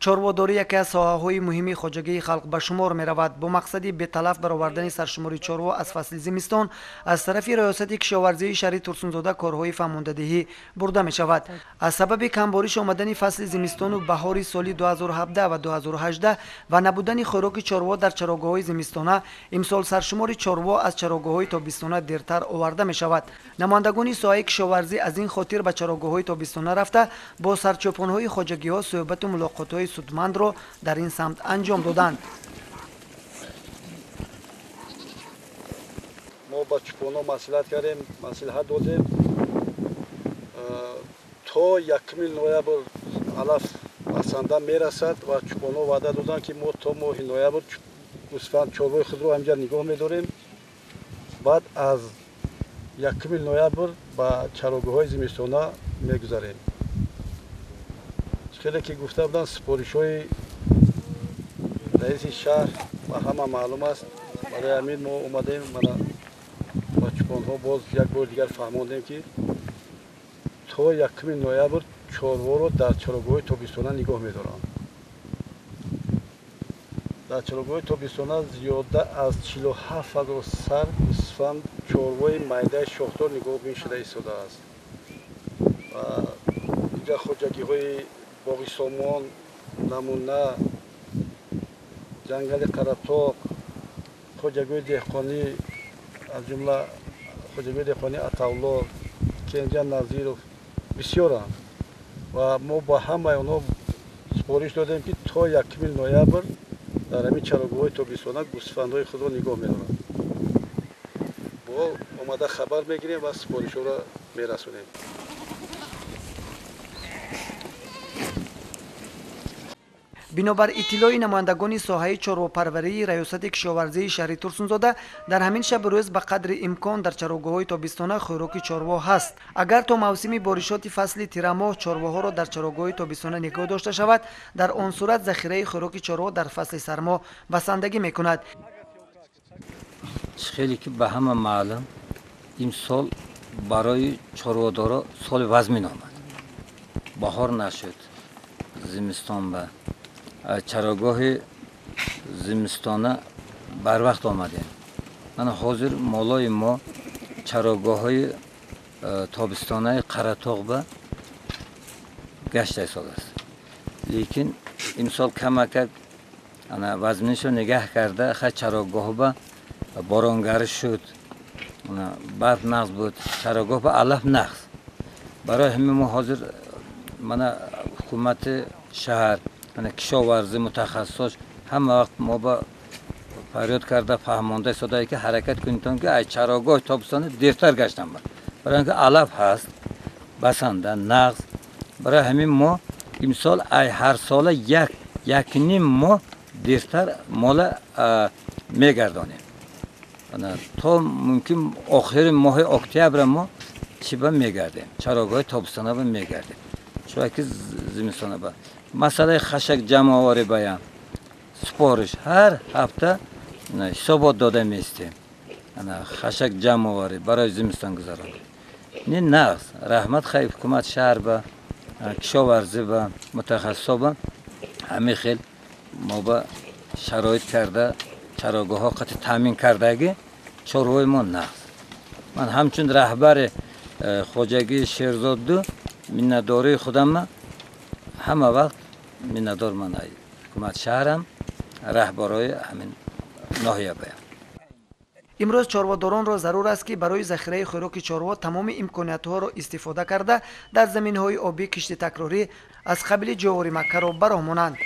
چاره‌داری یکی از ساحه‌های مهمی خواجگی خلق به شمار می‌رود. با مقصدی به تلف برآوردن سرشمار چاروا از فصل زمستان از طرف ریاست کشاورزی شهری ترسونزاده کارهای فرماندهی برده می‌شود. از سبب کمبارش آمدن فصل زمستان و بهار سال 2017 و 2018 و نبودن خوراک چاروا در چراگاه‌های زمستانه، امسال سرشمار چاروا از چراگاه‌های تابستانه دیرتر آورده می‌شود. نمایندگان ساحه کشاورزی از این خاطر به چراگاه‌های تابستانه رفته با سرچوپان‌های خواجگی‌ها صحبت و ملاقات‌های سودمند را در این سمت انجام دادند. ما با چوپانا مصلحت کردیم، مصلحت دادیم تا 1 نوامبر علف بسنده میرسد و چوپانا وعده دادند که ما تا ماه نوامبر گوسفند چارواهای خود را همینجا نگاه می‌داریم. بعد از 1 نوامبر به چراگاه‌های زمستانه می‌گذاریم. خیلی که گفته بودن سپارش‌های رئیس شهر و همه معلوم است. برای همین ما اومدیم با چوپان‌ها باز یک بار دیگر فهماندیم که تا 1 نوامبر چاروا را در چراگاه‌های تابستانه نگاه می‌دارند. در چراگاه‌های تابستانه زیاده از 47,000 سر گوسفند چاروای میده شاخدار نگاه می‌شده ایستاده است. و اینجا خواجگی‌های باغ سامان، نمونه، جنگل قراتاق، خواجگی دهقانی از جمله خواجگی دهقانی عطاالله، کنجا نظیرов بسیارند و ما با همه آنها سپارش دادیم که تا 1 نوامبر در همین چراگاه‌های تابستانه گوسفندهای خود را نگاه می‌دارند. با آمده خبر می‌گیریم و سپارش‌ها را می‌رسونیم. بنابر اطلاع نمایندگان ساحه چارواپروری ریاست کشاورزی شهر ترسونزاده، در همین شب روز به قدر امکان در چراگاه‌های تابستانه خوراک چاروا هست. اگر تا موسم بارشات فصل تیر ماه چارواها را در چراگاه‌های تابستانه نگاه داشته شود، در آن صورت ذخیره خوراک چاروا در فصل سرما بسندگی می‌کند. خیلی که به همه معلوم این سال برای چاروادارا سال وزمین آمد. بهار نشد، زمستان به چراگاه زمستانه بر وقت آمده. من حاضر مالای ما چراگاه های تابستانه قراتاق به گشت سال است. لیکن امسال کمک وزنش رو نگه کرده، خیلی چراگاه به بارانگر شد، برف نقص بود، چراگاه به علف نقص. برای همین ما حاضر من حکومت شهر کشاورزی متخصص همه وقت ما با فریاد کرده فهمانده صدایی که حرکت کنید که از چراگاه تابستانه دیرتر گشتم برای اینکه علف هست بسنده نقص. برای همین ما امسال هر سال یک نیم ماه دیرتر مال میگردانیم تا ممکن آخر ماه اکتبر ما چی با میگردیم چراگاه تابستانه با میگردیم شاید که زمستانه با مسئله خشک جمع آوری بایم سپارش هر هفته حسابات داده میستیم خشک جمع آوری برای زمستان گذارم نه نقص رحمت خیلی حکومت شهر با کشاورزی و متخصصا با همه خیلی ما با شرایط کرده چراگاه ها قطع تامین کردگی چاروهای ما نقص. من همچون رهبر خواجگی شیرزاد دو منتداری خودم همه وقت منتدار من حکومت شهرم رهبرای همین ناحیه باید. امروز چارواداران را ضرور است که برای ذخیره خوراک چاروا تمام امکانیت‌ها را استفاده کرده در زمین‌های آبی کشت تکراری از قبیل جواری مکه را برآمونند.